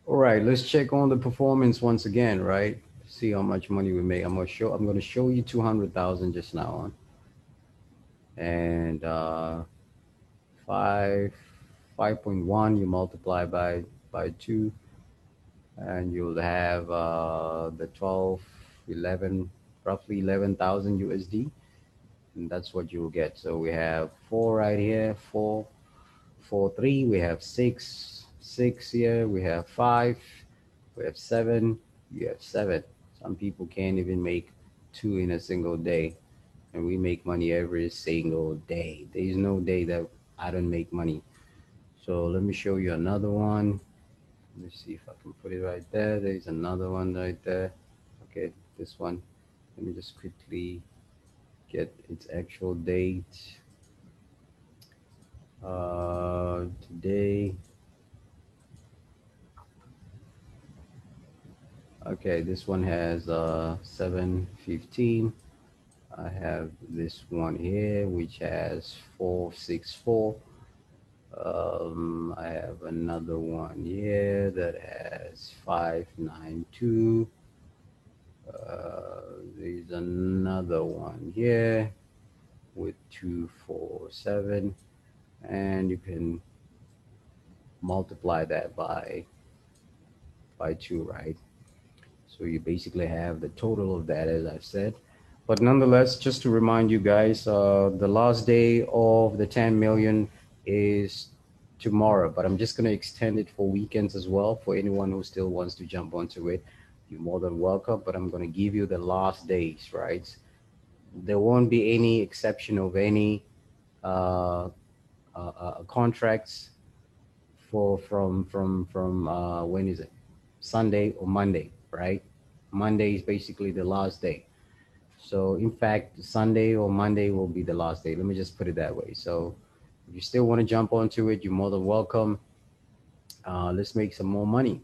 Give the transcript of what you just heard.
All right, let's check on the performance once again, right? See how much money we make. I'm gonna show you 200,000 just now on, and 5 5.1 you multiply by 2, and you'll have the 12 11, roughly 11,000 USD, and that's what you'll get. So we have 4 right here, 4 4 3, we have 6 6 here, we have 5, we have 7, you have 7. Some people can't even make 2 in a single day, and we make money every single day. There is no day that I don't make money. So let me show you another one. Let me see if I can put it right there. There's another one right there. Okay, this one. Let me just quickly get its actual date. Today. Okay, this one has 7:15. I have this one here which has 464. I have another one here that has 592. There's another one here with 247, and you can multiply that by 2, right? So you basically have the total of that, as I've said. But nonetheless, just to remind you guys, the last day of the 10 million is tomorrow, but I'm just going to extend it for weekends as well. For anyone who still wants to jump onto it, you're more than welcome. But I'm going to give you the last days, right? There won't be any exception of any uh, contracts for from when is it? Sunday or Monday, right? Monday is basically the last day. So in fact, Sunday or Monday will be the last day. Let me just put it that way. So if you still want to jump onto it, you're more than welcome. Let's make some more money.